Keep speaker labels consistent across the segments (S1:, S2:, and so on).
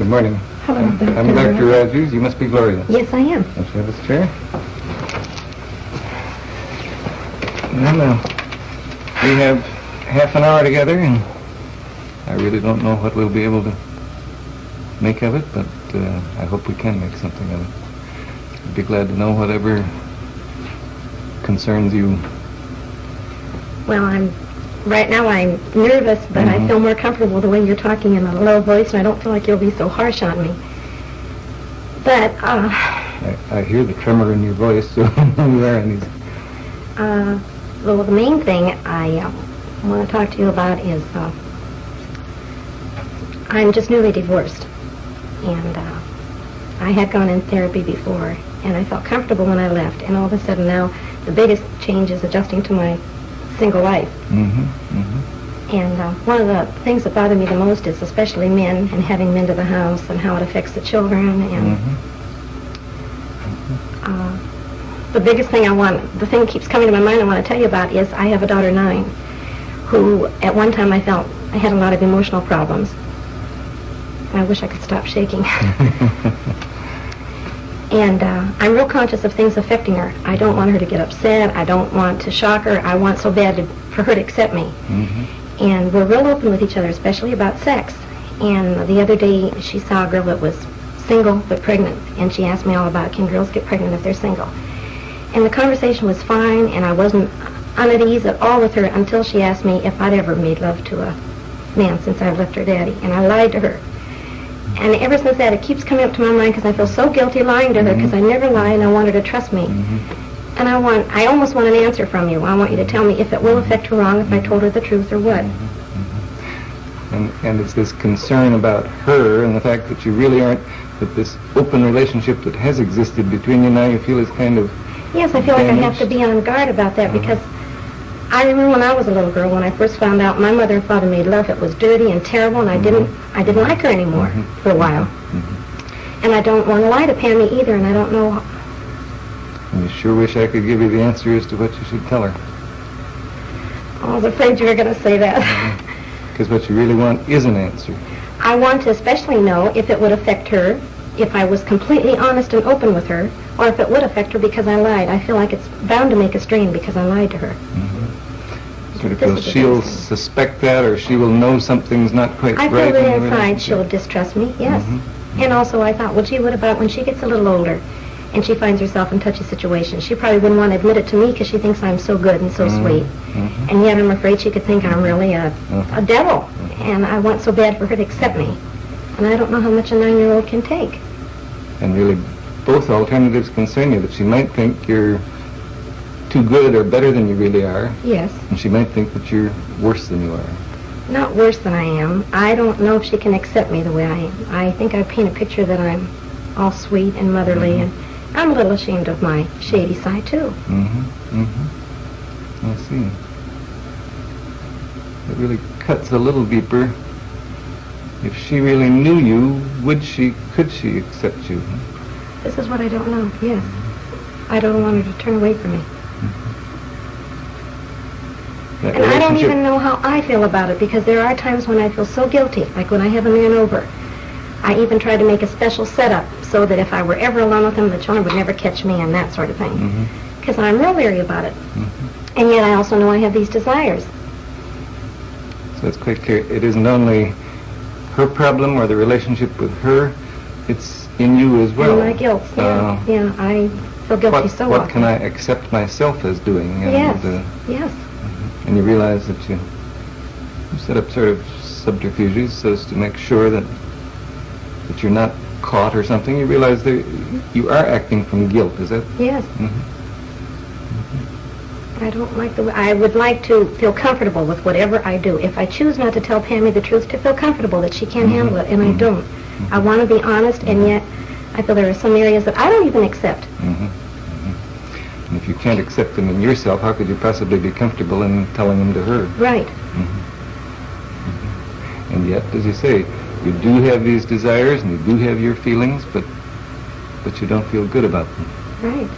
S1: Good morning.
S2: Hello, Dr.
S1: I'm Dr. Roджерс. You must be Gloria.
S2: Yes, I am.
S1: Let's have this chair. Well, we have half an hour together, and I really don't know what we'll be able to make of it, but I hope we can make something of it. I'd be glad to know whatever concerns you.
S2: Well, right now I'm nervous, but I feel more comfortable the way you're talking in a low voice, and I don't feel like you'll be so harsh on me. But,
S1: I hear the tremor in your voice, so you are in these.
S2: well, the main thing I want to talk to you about is I'm just newly divorced, and I had gone in therapy before, and I felt comfortable when I left, and all of a sudden now the biggest change is adjusting to my single life. And one of the things that bother me the most is especially men and having men to the house and how it affects the children. And the biggest thing the thing that keeps coming to my mind I want to tell you about is I have a daughter 9 who at one time I felt I had a lot of emotional problems. I wish I could stop shaking. And I'm real conscious of things affecting her. I don't want her to get upset. I don't want to shock her. I want so bad for her to accept me. And we're real open with each other, especially about sex. And the other day she saw a girl that was single but pregnant, and she asked me all about, can girls get pregnant if they're single? And the conversation was fine, and I wasn't unease at all with her until she asked me if I'd ever made love to a man since I left her daddy. And I lied to her. And ever since that, it keeps coming up to my mind because I feel so guilty lying to her because I never lie and I want her to trust me. And I almost want an answer from you. I want you to tell me if it will affect her wrong if I told her the truth or what.
S1: And it's this concern about her and the fact that you really aren't, that this open relationship that has existed between you now you feel is kind of
S2: Yes, I feel like I have to be on guard about that because I remember when I was a little girl, when I first found out my mother and father made love, it was dirty and terrible, and I didn't like her anymore for a while. And I don't want to lie to Pammy either, and I don't know.
S1: And you sure wish I could give you the answer as to what you should tell her.
S2: I was afraid you were going to say that.
S1: Because what you really want is an answer.
S2: I want to especially know if it would affect her, if I was completely honest and open with her, or if it would affect her because I lied. I feel like it's bound to make a strain because I lied to her.
S1: Sort of feel she'll suspect that, or she will know something's not quite right.
S2: I feel that inside she'll distrust me, yes. And also I thought, well, gee, what about when she gets a little older and she finds herself in touchy situations? She probably wouldn't want to admit it to me because she thinks I'm so good and so sweet. And yet I'm afraid she could think I'm really a devil. And I want so bad for her to accept me. And I don't know how much a 9-year-old can take.
S1: And really, both alternatives concern you, that she might think you're too good or better than you really are.
S2: Yes.
S1: And she might think that you're worse than you are.
S2: Not worse than I am. I don't know if she can accept me the way I am. I think I paint a picture that I'm all sweet and motherly, and I'm a little ashamed of my shady side, too.
S1: I see. It really cuts a little deeper. If she really knew you, could she accept you?
S2: This is what I don't know, yes. I don't want her to turn away from me. And I don't even know how I feel about it, because there are times when I feel so guilty, like when I have a man over. I even try to make a special setup so that if I were ever alone with him, the children would never catch me and that sort of thing. Because I'm real leery about it. And yet I also know I have these desires.
S1: So it's quite clear. It isn't only her problem or the relationship with her, it's in you as well.
S2: And my guilt, yeah, I feel guilty so often.
S1: What can I accept myself as doing? And,
S2: yes.
S1: And you realize that you set up sort of subterfuges so as to make sure that you're not caught or something. You realize that you are acting from guilt, is that?
S2: Yes. I don't like the way. I would like to feel comfortable with whatever I do. If I choose not to tell Pammy the truth, to feel comfortable that she can't handle it, and I don't. I want to be honest, and yet I feel there are some areas that I don't even accept.
S1: And if you can't accept them in yourself, how could you possibly be comfortable in telling them to her?
S2: Right.
S1: And yet, as you say, you do have these desires and you do have your feelings, but you don't feel good about them.
S2: Right.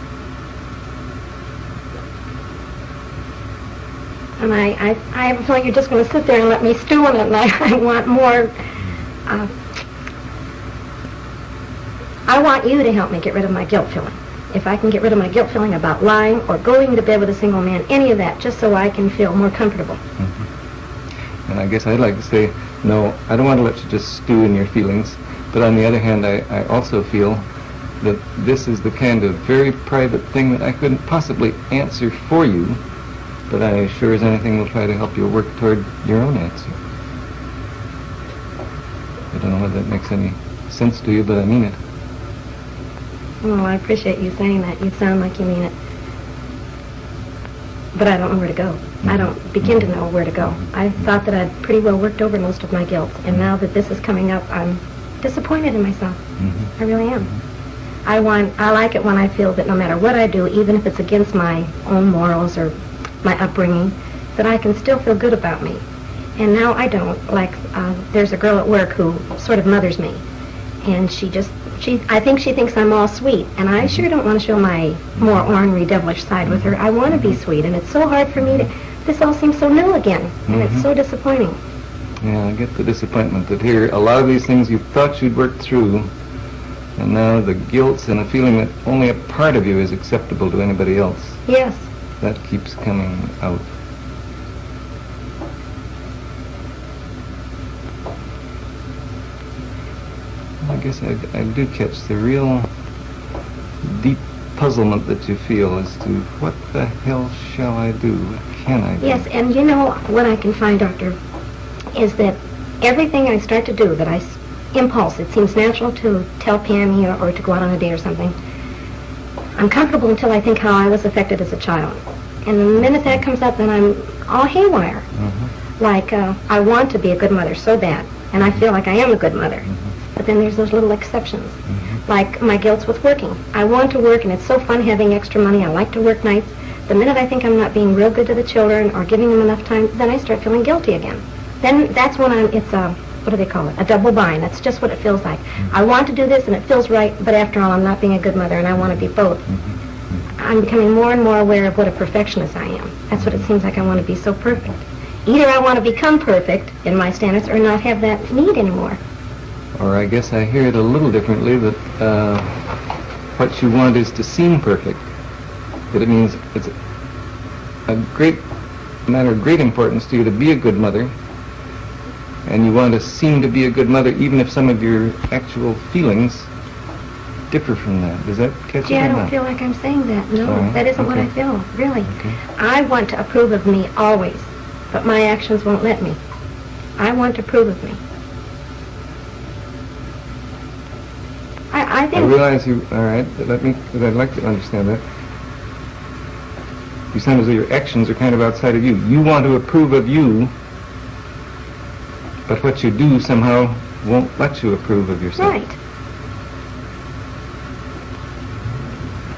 S2: And I have a feeling you're just going to sit there and let me stew in it, and I want more I want you to help me get rid of my guilt feeling. If I can get rid of my guilt feeling about lying or going to bed with a single man, any of that, just so I can feel more comfortable.
S1: Mm-hmm. And I guess I'd like to say, no, I don't want to let you just stew in your feelings, but on the other hand, I also feel that this is the kind of very private thing that I couldn't possibly answer for you, but I sure as anything will try to help you work toward your own answer. I don't know whether that makes any sense to you, but I mean it.
S2: Well, I appreciate you saying that. You sound like you mean it. But I don't know where to go. I don't begin to know where to go. I thought that I'd pretty well worked over most of my guilt, and now that this is coming up, I'm disappointed in myself. I really am. I like it when I feel that no matter what I do, even if it's against my own morals or my upbringing, that I can still feel good about me. And now I don't. Like, there's a girl at work who sort of mothers me, and I think she thinks I'm all sweet, and I sure don't want to show my more ornery, devilish side with her. I want to be sweet, and it's so hard for me to, this all seems so new again, and it's so disappointing.
S1: Yeah, I get the disappointment that here, a lot of these things you thought you'd worked through, and now the guilt and the feeling that only a part of you is acceptable to anybody else.
S2: Yes.
S1: That keeps coming out. I guess I do catch the real deep puzzlement that you feel as to what the hell shall I do? What can I do?
S2: Yes, and you know what I can find, Doctor, is that everything I start to do, that impulse, it seems natural to tell Pam here or to go out on a date or something, I'm comfortable until I think how I was affected as a child. And the minute that comes up, then I'm all haywire. Like, I want to be a good mother so bad, and I feel like I am a good mother. But then there's those little exceptions. Like my guilt's with working. I want to work, and it's so fun having extra money. I like to work nights. The minute I think I'm not being real good to the children or giving them enough time, then I start feeling guilty again. Then that's when it's a, what do they call it? A double bind. That's just what it feels like. I want to do this, and it feels right, but after all, I'm not being a good mother, and I want to be both. I'm becoming more and more aware of what a perfectionist I am. That's what it seems like. I want to be so perfect. Either I want to become perfect in my standards or not have that need anymore.
S1: Or I guess I hear it a little differently, that what you want is to seem perfect. That it means it's a matter of great importance to you to be a good mother, and you want to seem to be a good mother even if some of your actual feelings differ from that. Does that catch you?
S2: Yeah, I don't feel like I'm saying that. No,
S1: Sorry.
S2: That isn't what I feel, really.
S1: Okay.
S2: I want to approve of me always, but my actions won't let me. I want to approve of me. I think...
S1: I realize you... All right, I'd like to understand that. You sound as though your actions are kind of outside of you. You want to approve of you, but what you do somehow won't let you approve of yourself.
S2: Right.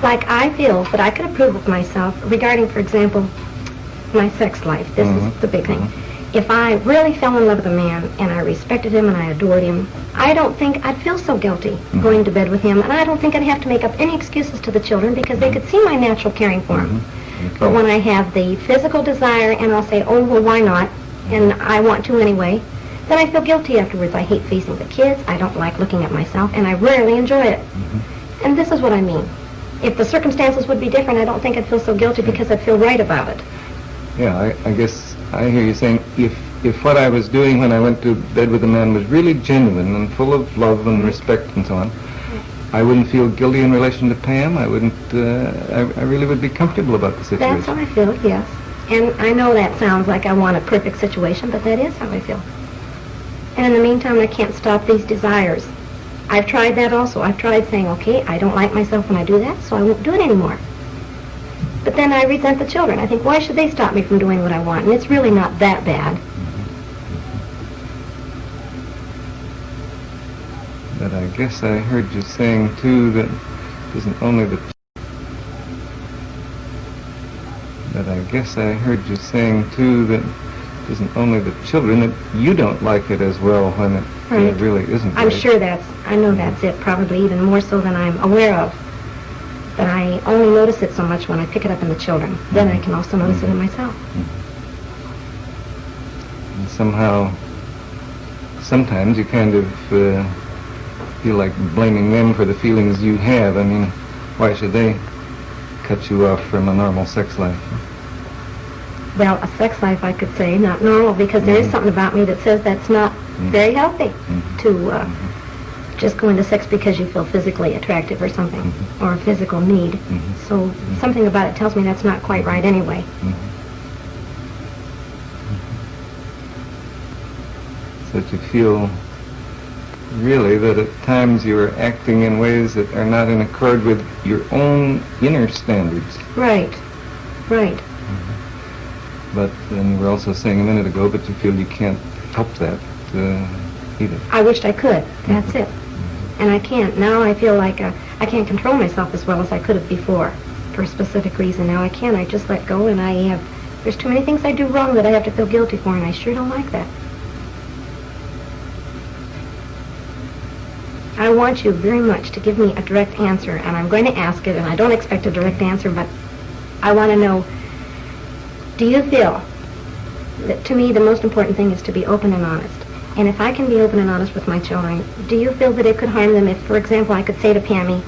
S2: Like I feel that I could approve of myself regarding, for example, my sex life. This is the big thing. If I really fell in love with a man and I respected him and I adored him, I don't think I'd feel so guilty going to bed with him, and I don't think I'd have to make up any excuses to the children because they could see my natural caring for him.
S1: Okay.
S2: But when I have the physical desire and I'll say, oh, well, why not, and I want to anyway, then I feel guilty afterwards. I hate facing the kids, I don't like looking at myself, and I rarely enjoy it. And this is what I mean. If the circumstances would be different, I don't think I'd feel so guilty because I'd feel right about it.
S1: Yeah, I guess I hear you saying if what I was doing when I went to bed with a man was really genuine and full of love and respect and so on, I wouldn't feel guilty in relation to Pam. I wouldn't. I really would be comfortable about the situation.
S2: That's how I feel, yes. And I know that sounds like I want a perfect situation, but that is how I feel. And in the meantime, I can't stop these desires. I've tried that also. I've tried saying, okay, I don't like myself when I do that, so I won't do it anymore. But then I resent the children. I think, why should they stop me from doing what I want? And it's really not that bad.
S1: But I guess I heard you saying, too, that it isn't only the... But I guess I heard you saying, too, that it isn't only the children, that you don't like it as well when it really isn't.
S2: I'm
S1: right.
S2: sure I know that's it, probably even more so than I'm aware of. But I only notice it so much when I pick it up in the children. Then I can also notice it in myself.
S1: And somehow, sometimes you kind of feel like blaming them for the feelings you have. I mean, why should they cut you off from a normal sex life?
S2: Well, a sex life, I could say, not normal, because there is something about me that says that's not very healthy to just go into sex because you feel physically attractive or something, or a physical need. So something about it tells me that's not quite right anyway.
S1: So that you feel really that at times you are acting in ways that are not in accord with your own inner standards.
S2: Right, right.
S1: But then you were also saying a minute ago, but you feel you can't help that either.
S2: I wished I could. That's it. And I can't. Now I feel like I can't control myself as well as I could have before for a specific reason. Now I can't. I just let go, and there's too many things I do wrong that I have to feel guilty for, and I sure don't like that. I want you very much to give me a direct answer, and I'm going to ask it, and I don't expect a direct answer, but I want to know, do you feel that to me the most important thing is to be open and honest? And if I can be open and honest with my children, do you feel that it could harm them if, for example, I could say to Pammy,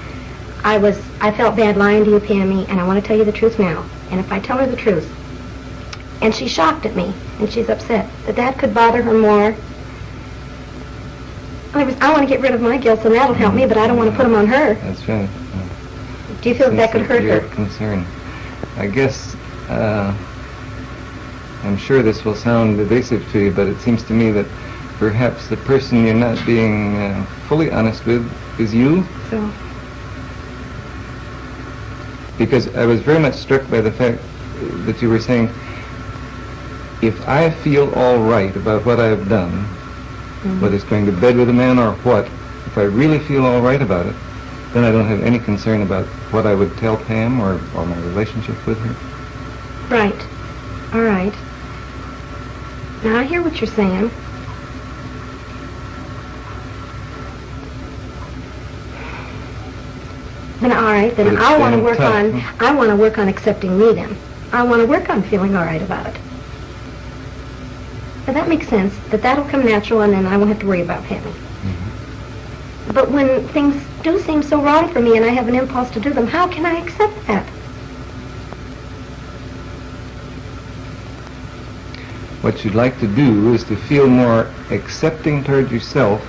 S2: I felt bad lying to you, Pammy, and I want to tell you the truth now. And if I tell her the truth, and she's shocked at me, and she's upset, that could bother her more. I want to get rid of my guilt, and that'll help me, but I don't want to put them on her.
S1: That's right.
S2: Do you feel that could hurt her?
S1: Concern. I guess, I'm sure this will sound evasive to you, but it seems to me that perhaps the person you're not being fully honest with is you.
S2: So.
S1: Because I was very much struck by the fact that you were saying, if I feel all right about what I've done, whether it's going to bed with a man or what, if I really feel all right about it, then I don't have any concern about what I would tell Pam or my relationship with her.
S2: Right. All right. Now I hear what you're saying. Then all right, then I want to work on accepting me then. I want to work on feeling all right about it. Now that makes sense, that'll come natural, and then I won't have to worry about Pammy. But when things do seem so wrong for me and I have an impulse to do them, how can I accept that?
S1: What you'd like to do is to feel more accepting toward yourself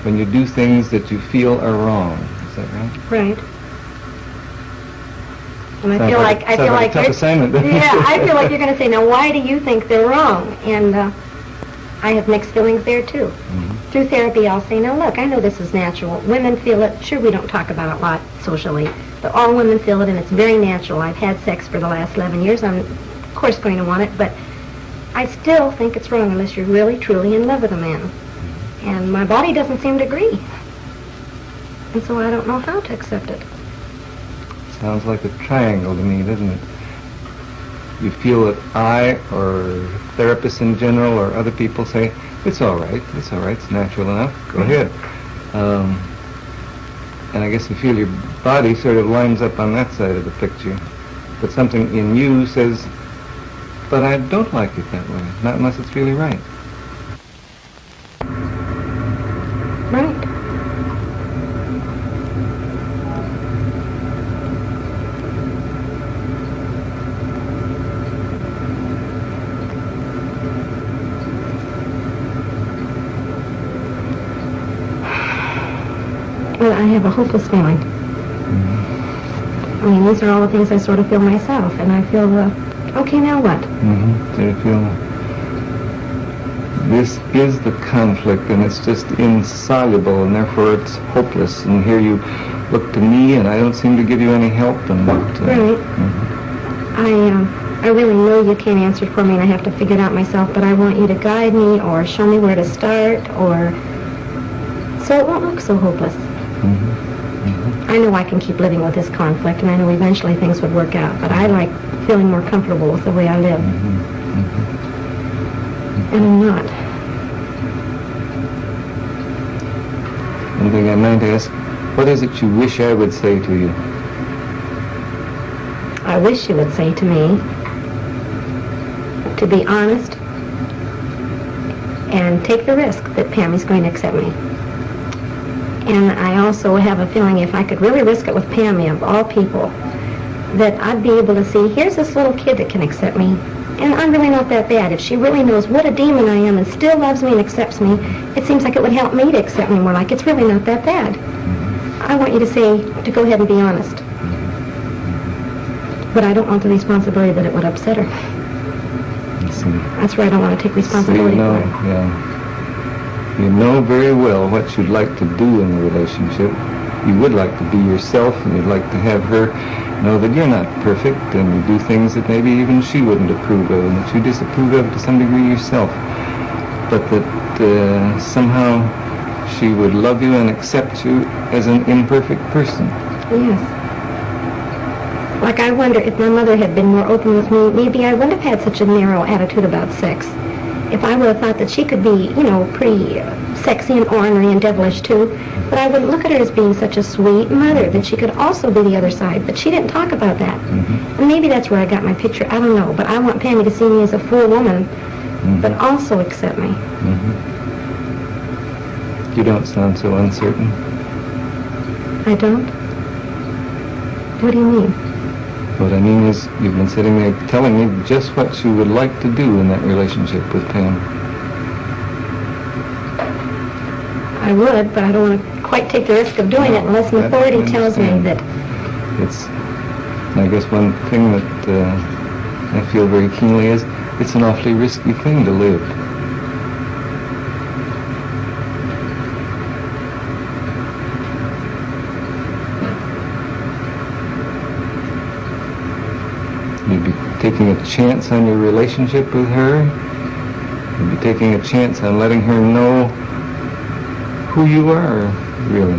S1: when you do things that you feel are wrong. Is that right?
S2: Right. And
S1: I feel like a tough assignment.
S2: Yeah, I feel like you're going to say, now why do you think they're wrong? And I have mixed feelings there too. Through therapy, I'll say, now look, I know this is natural. Women feel it. Sure, we don't talk about it a lot socially, but all women feel it, and it's very natural. I've had sex for the last 11 years. I'm, of course, going to want it, but I still think it's wrong unless you're really, truly in love with a man. And my body doesn't seem to agree. And so I don't know how to accept it.
S1: Sounds like a triangle to me, doesn't it? You feel that I, or therapists in general, or other people say, it's all right, it's natural enough, go ahead. And I guess you feel your body sort of lines up on that side of the picture. But something in you says, but I don't like it that way, not unless it's really right.
S2: Right. Well, I have a hopeless feeling. I mean, these are all the things I sort of feel myself, and I feel, okay, now what?
S1: So you feel, this is the conflict, and it's just insoluble, and therefore it's hopeless, and here you look to me, and I don't seem to give you any help, and...
S2: Right. I really know you can't answer it for me, and I have to figure it out myself, but I want you to guide me, or show me where to start, or... so it won't look so hopeless. I know I can keep living with this conflict, and I know eventually things would work out, but I like feeling more comfortable with the way I live. And I'm not.
S1: One thing I might ask, what is it you wish I would say to you?
S2: I wish you would say to me to be honest and take the risk that Pammy's going to accept me. And I also have a feeling if I could really risk it with Pammy, of all people, that I'd be able to see, here's this little kid that can accept me, and I'm really not that bad. If she really knows what a demon I am and still loves me and accepts me, it seems like it would help me to accept me more, like it's really not that bad. I want you to say, to go ahead and be honest. But I don't want the responsibility that it would upset her. That's where I don't want to take responsibility
S1: so
S2: for it.
S1: Yeah. You know very well what you'd like to do in the relationship. You would like to be yourself, and you'd like to have her know that you're not perfect, and you do things that maybe even she wouldn't approve of, and that you disapprove of to some degree yourself. But that somehow she would love you and accept you as an imperfect person.
S2: Yes. Like I wonder if my mother had been more open with me, maybe I wouldn't have had such a narrow attitude about sex. If I would have thought that she could be, you know, pretty sexy and ornery and devilish too, but I wouldn't look at her as being such a sweet mother, that she could also be the other side. But she didn't talk about that. And maybe that's where I got my picture. I don't know. But I want Pammy to see me as a full woman, but also accept me.
S1: You don't sound so uncertain.
S2: I don't? What do you mean?
S1: What I mean is, you've been sitting there telling me just what you would like to do in that relationship with Pam.
S2: I would, but I don't want to quite take the risk of doing it unless an authority tells me that...
S1: It's, I guess one thing that I feel very keenly is, it's an awfully risky thing to live. You'd be taking a chance on your relationship with her. You'd be taking a chance on letting her know who you are, really.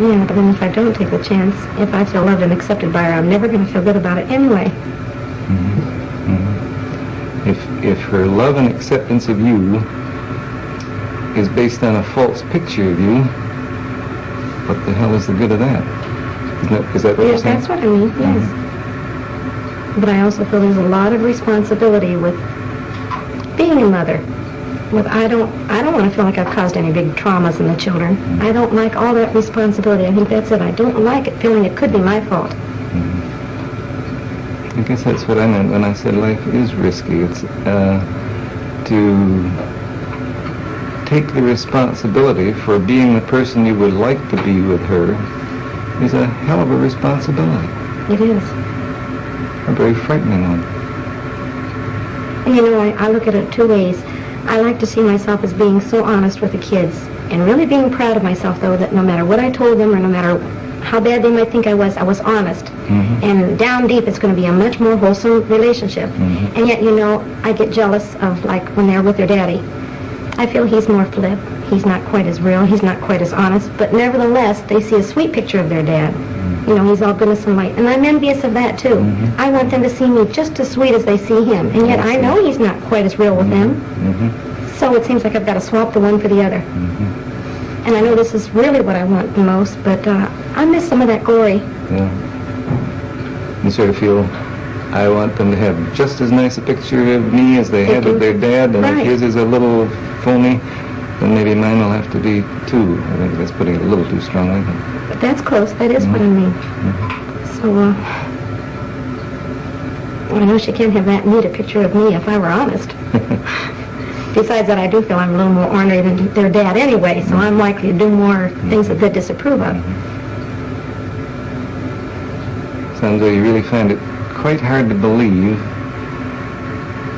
S2: Yeah, but then if I don't take the chance, if I feel loved and accepted by her, I'm never going to feel good about it anyway.
S1: If her love and acceptance of you is based on a false picture of you, what the hell is the good of that? Is that what you're saying?
S2: That's what I mean, yes. But I also feel there's a lot of responsibility with being a mother. I don't want to feel like I've caused any big traumas in the children. I don't like all that responsibility. I think that's it. I don't like it feeling it could be my fault.
S1: I guess that's what I meant when I said life is risky. It's to take the responsibility for being the person you would like to be with her is a hell of a responsibility.
S2: It is.
S1: A very frightening one.
S2: And you know, I look at it two ways. I like to see myself as being so honest with the kids, and really being proud of myself, though, that no matter what I told them or no matter how bad they might think I was honest. And down deep, it's going to be a much more wholesome relationship. And yet, you know, I get jealous of, like, when they're with their daddy. I feel he's more flip. He's not quite as real. He's not quite as honest. But nevertheless, they see a sweet picture of their dad. You know, he's all goodness and light. And I'm envious of that, too. I want them to see me just as sweet as they see him. And yet I know he's not quite as real with them. So it seems like I've got to swap the one for the other. And I know this is really what I want the most, but I miss some of that glory.
S1: You sort of feel, I want them to have just as nice a picture of me as they had of their dad, and if his is a little phony, then maybe mine will have to be too. I think that's putting it a little too strongly.
S2: But that's close. That is what I mean. So, I know she can't have that neat a picture of me if I were honest. Besides that, I do feel I'm a little more ornery than their dad anyway, so I'm likely to do more things that they disapprove of.
S1: Sounds like you really find it quite hard to believe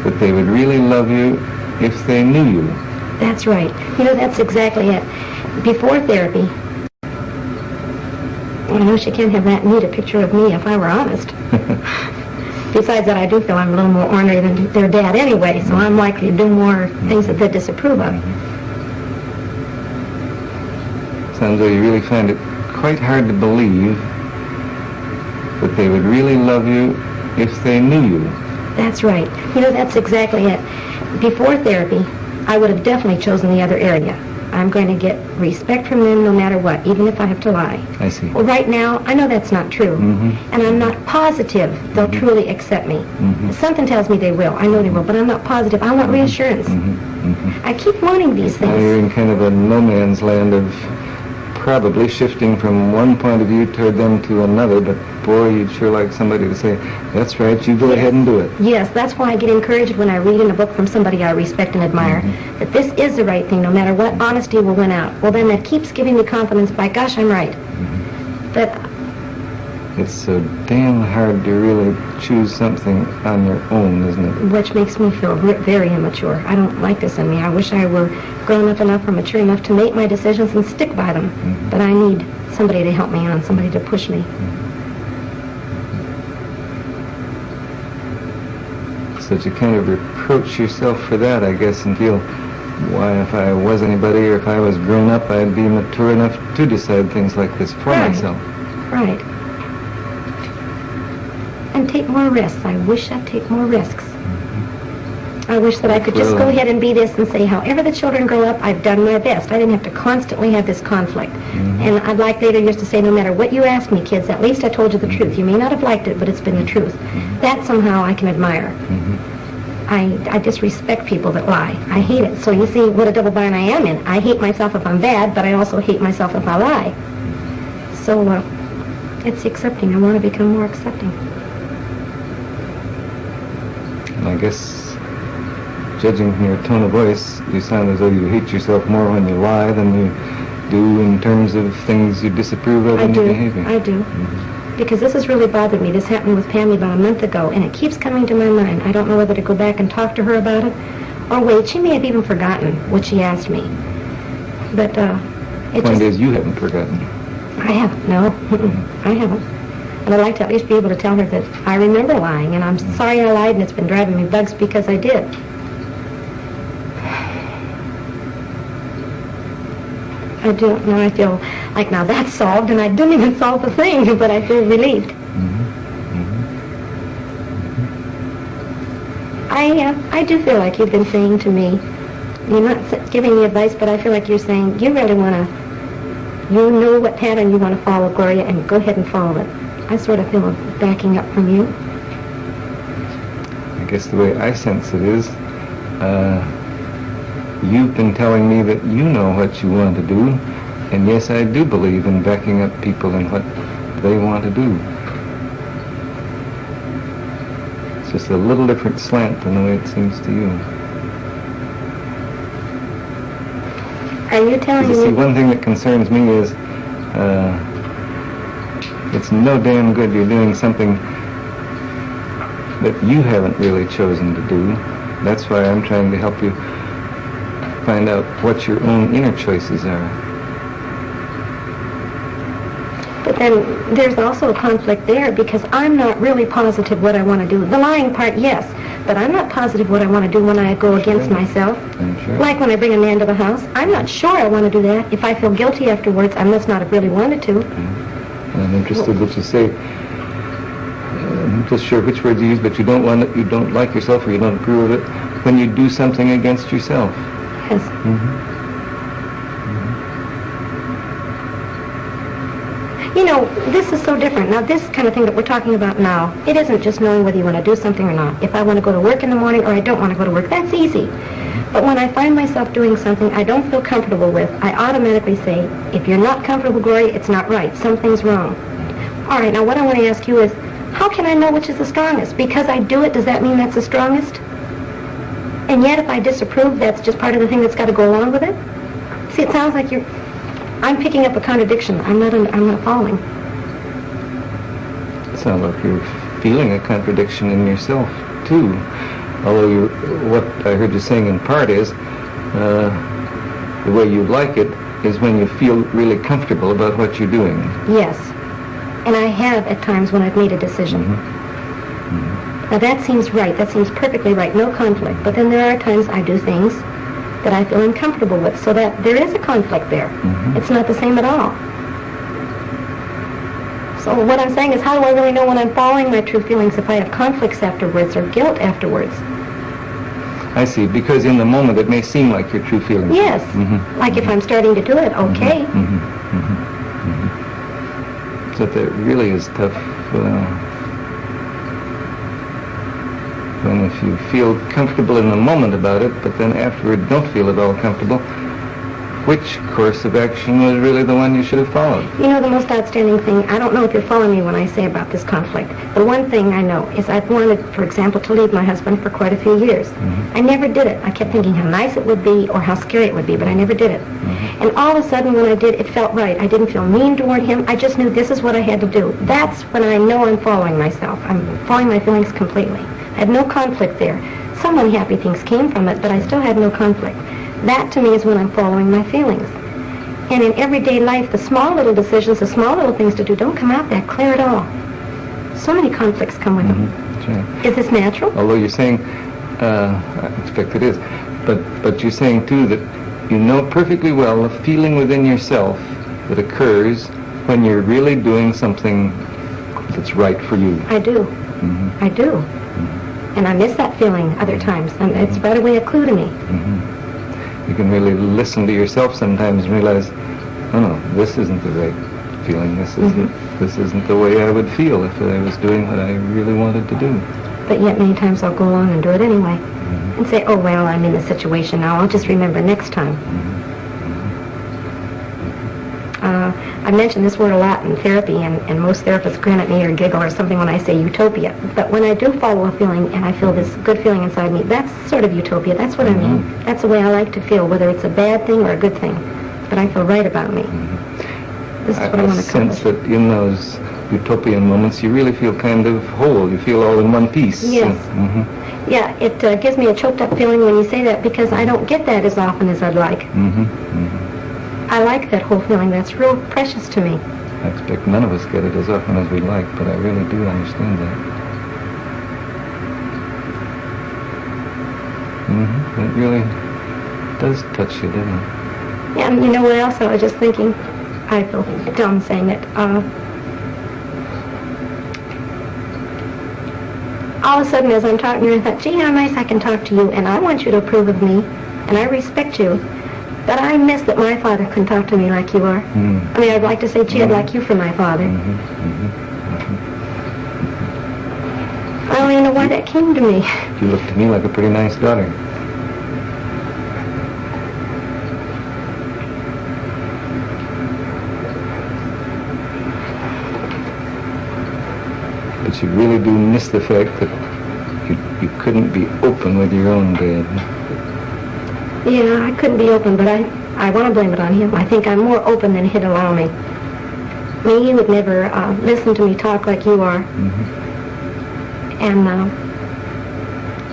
S1: that they would really love you if they knew you.
S2: That's right. You know, that's exactly it. Before therapy, I know she can't have that neat a picture of me if I were honest. Besides that, I do feel I'm a little more ornery than their dad anyway, so I'm likely to do more things that they disapprove of.
S1: Sounds like you really find it quite hard to believe that they would really love you if they knew you.
S2: That's right. You know, that's exactly it. Before therapy, I would have definitely chosen the other area. I'm going to get respect from them no matter what, even if I have to lie.
S1: I see.
S2: Well, right now, I know that's not true. And I'm not positive they'll truly accept me. Something tells me they will. I know they will, but I'm not positive. I want reassurance. I keep wanting these
S1: Now you're
S2: things.
S1: in kind of a no man's land of probably shifting from one point of view toward them to another, but boy, you'd sure like somebody to say, that's right, you go ahead and do it.
S2: Yes, that's why I get encouraged when I read in a book from somebody I respect and admire that this is the right thing, no matter what, honesty will win out. Well, then that keeps giving me confidence, by gosh, I'm right. But
S1: It's so damn hard to really choose something on your own, isn't it?
S2: which makes me feel very immature. I don't like this in me. I wish I were grown up enough or mature enough to make my decisions and stick by them. But I need somebody to help me on, somebody to push me.
S1: So that you kind of reproach yourself for that, I guess, and feel, why, if I was anybody or if I was grown up, I'd be mature enough to decide things like this for myself.
S2: Right. And take more risks. I wish I'd take more risks. I wish that I could just go ahead and be this and say, however the children grow up, I've done my best. I didn't have to constantly have this conflict. And I'd like later years to say, no matter what you ask me, kids, at least I told you the truth. You may not have liked it, but it's been the truth. That somehow I can admire. I disrespect people that lie. I hate it. So you see what a double bind I am in. I hate myself if I'm bad, but I also hate myself if I lie. So it's accepting. I want to become more accepting.
S1: And I guess, judging from your tone of voice, you sound as though you hate yourself more when you lie than you do in terms of things you disapprove of in your behavior.
S2: I do. Because this has really bothered me. This happened with Pammy about a month ago, and it keeps coming to my mind. I don't know whether to go back and talk to her about it, or wait. She may have even forgotten what she asked me. But
S1: The point is, you haven't forgotten.
S2: I haven't. No, I haven't. And I'd like to at least be able to tell her that I remember lying, and I'm sorry I lied, and it's been driving me bugs because I did. I do. Now I feel like now that's solved, and I didn't even solve the thing, but I feel relieved. I do feel like you've been saying to me, you're not giving me advice, but I feel like you're saying you really want to, you know what pattern you want to follow, Gloria, and go ahead and follow it. I sort of feel a backing up from you.
S1: I guess the way I sense it is, you've been telling me that you know what you want to do, and yes, I do believe in backing up people in what they want to do. It's just a little different slant than the way it seems to you.
S2: Are you telling me?
S1: You see, one thing that concerns me is it's no damn good you're doing something that you haven't really chosen to do. That's why I'm trying to help you find out what your own inner choices are.
S2: But then there's also a conflict there because I'm not really positive what I want to do. The lying part, yes, but I'm not positive what I want to do when I go against myself.
S1: Sure.
S2: Like when I bring a man to the house, I'm not sure I want to do that. If I feel guilty afterwards, I must not have really wanted to.
S1: I'm interested what you say. I'm not just sure which words you use, but you don't want it, you don't like yourself or you don't approve of it when you do something against yourself.
S2: Yes. You know, this is so different. Now, this kind of thing that we're talking about now, it isn't just knowing whether you want to do something or not. If I want to go to work in the morning or I don't want to go to work, that's easy. But when I find myself doing something I don't feel comfortable with, I automatically say, if you're not comfortable, Gloria, it's not right. Something's wrong. All right, now what I want to ask you is, how can I know which is the strongest? Because I do it, does that mean that's the strongest? And yet if I disapprove, that's just part of the thing that's got to go along with it? See, it sounds like I'm picking up a contradiction. I'm not following.
S1: It sounds like you're feeling a contradiction in yourself, too. Although what I heard you saying in part is, the way you like it is when you feel really comfortable about what you're doing.
S2: Yes. And I have at times when I've made a decision. Now that seems right. That seems perfectly right. No conflict. But then there are times I do things that I feel uncomfortable with, so that there is a conflict there. It's not the same at all. So what I'm saying is, how do I really know when I'm following my true feelings if I have conflicts afterwards or guilt afterwards?
S1: I see, because in the moment it may seem like your true feelings.
S2: Yes. Like if I'm starting to do it, okay.
S1: So that really is tough when if you feel comfortable in the moment about it, but then afterward don't feel at all comfortable, which course of action was really the one you should have followed?
S2: You know, the most outstanding thing, I don't know if you're following me when I say about this conflict. The one thing I know is I've wanted, for example, to leave my husband for quite a few years. I never did it. I kept thinking how nice it would be or how scary it would be, but I never did it. And all of a sudden when I did, it felt right. I didn't feel mean toward him. I just knew this is what I had to do. That's when I know I'm following myself. I'm following my feelings completely. I had no conflict there. Some unhappy things came from it, but I still had no conflict. That to me is when I'm following my feelings. And in everyday life, the small little decisions, the small little things to do don't come out that clear at all. So many conflicts come with them.
S1: That's right.
S2: Is this natural?
S1: Although you're saying, I expect it is, but you're saying too that you know perfectly well the feeling within yourself that occurs when you're really doing something that's right for you.
S2: I do. I do. And I miss that feeling other times, and it's right away a clue to me.
S1: You can really listen to yourself sometimes and realize, oh no, this isn't the right feeling. This isn't the way I would feel if I was doing what I really wanted to do.
S2: But yet many times I'll go along and do it anyway. And say, oh well, I'm in the situation now, I'll just remember next time. I mention this word a lot in therapy, and most therapists grin at me or giggle or something when I say utopia. But when I do follow a feeling and I feel this good feeling inside me, that's sort of utopia. That's what I mean. That's the way I like to feel, whether it's a bad thing or a good thing. But I feel right about me. This is what I want to accomplish.
S1: sense that in those utopian moments you really feel kind of whole. You feel all in one piece.
S2: Yes. Yeah, it gives me a choked up feeling when you say that, because I don't get that as often as I'd like. I like that whole feeling. That's real precious to me.
S1: I expect none of us get it as often as we like, but I really do understand that. It really does touch you, doesn't it?
S2: Yeah, and you know what else I was just thinking? I feel dumb saying it. All of a sudden, as I'm talking to you, I thought, gee, how nice I can talk to you, and I want you to approve of me, and I respect you. But I miss that my father can talk to me like you are. I mean, I'd like to say, gee, I'd like you for my father. I don't even know why that came to me.
S1: You look to me like a pretty nice daughter. But you really do miss the fact that you couldn't be open with your own dad.
S2: Yeah, I couldn't be open, but I want to blame it on him. I think I'm more open than he'd allow me. I mean, he would never listen to me talk like you are. And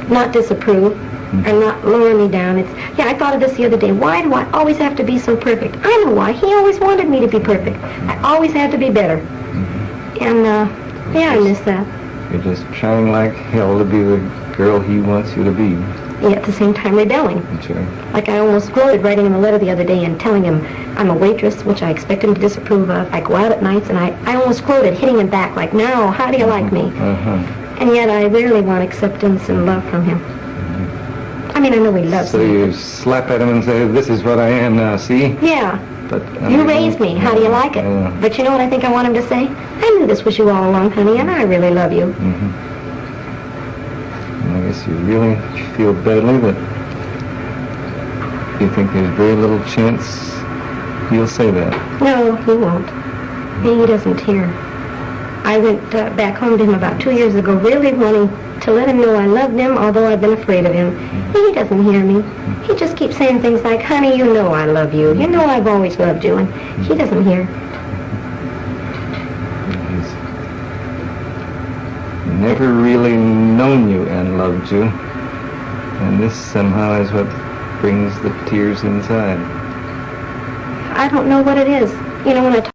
S2: not disapprove and not lower me down. I thought of this the other day. Why do I always have to be so perfect? I know why. He always wanted me to be perfect. I always had to be better. And, yeah, I miss that.
S1: You're just trying like hell to be the girl he wants you to be.
S2: Yeah, at the same time rebelling.
S1: Sure.
S2: Like I almost gloated writing him a letter the other day and telling him I'm a waitress, which I expect him to disapprove of. I go out at nights, and I almost gloated, hitting him back like, no, how do you like me? And yet I rarely want acceptance and love from him. I mean, I know he loves me.
S1: So you slap at him and say, this is what I am now, see?
S2: Yeah.
S1: But
S2: you raised me. How do you like it? But you know what I think I want him to say? I knew this was you all along, honey, and I really love you.
S1: I guess you really feel badly that you think there's very little chance he'll say that.
S2: No, he won't. He doesn't hear. I went back home to him about 2 years ago, really wanting to let him know I loved him, although I've been afraid of him. He doesn't hear me. He just keeps saying things like, honey, you know I love you. You know I've always loved you. And he doesn't hear.
S1: He's never really known you and loved you. And this somehow is what brings the tears inside.
S2: I don't know what it is. You know, when I talk...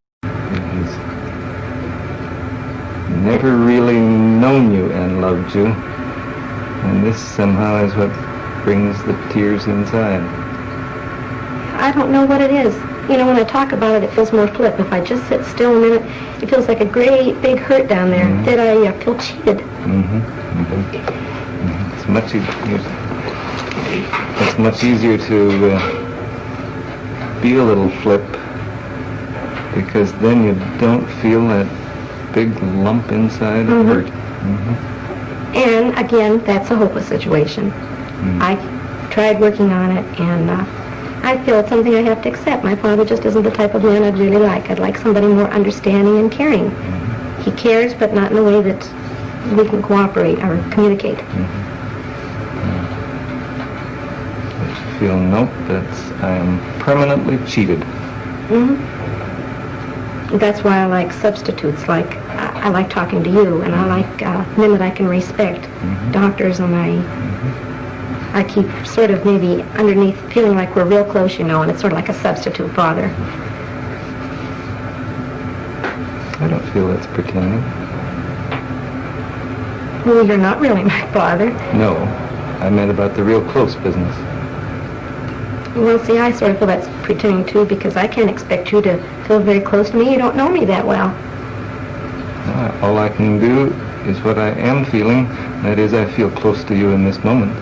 S1: Never really known you and loved you, and this somehow is what brings the tears inside.
S2: I don't know what it is. You know, when I talk about it, it feels more flip. If I just sit still a minute, it feels like a great big hurt down there, that I feel cheated.
S1: It's much it's much easier to be a little flip, because then you don't feel that big lump inside of hurt.
S2: And again, that's a hopeless situation. I tried working on it, and I feel it's something I have to accept. My father just isn't the type of man I'd really like. I'd like somebody more understanding and caring. He cares, but not in a way that we can cooperate or communicate.
S1: But you feel, nope, I am permanently cheated.
S2: That's why I like substitutes. Like I like talking to you, and I like men that I can respect. Doctors, and I keep sort of maybe underneath feeling like we're real close, you know, and it's sort of like a substitute father.
S1: I don't feel that's pretending.
S2: Well, you're not really my father.
S1: No, I meant about the real close business.
S2: Well, see, I sort of feel that's pretending too, because I can't expect you to feel very close to me. You don't know me that well.
S1: All I can do is what I am feeling. That is, I feel close to you in this moment.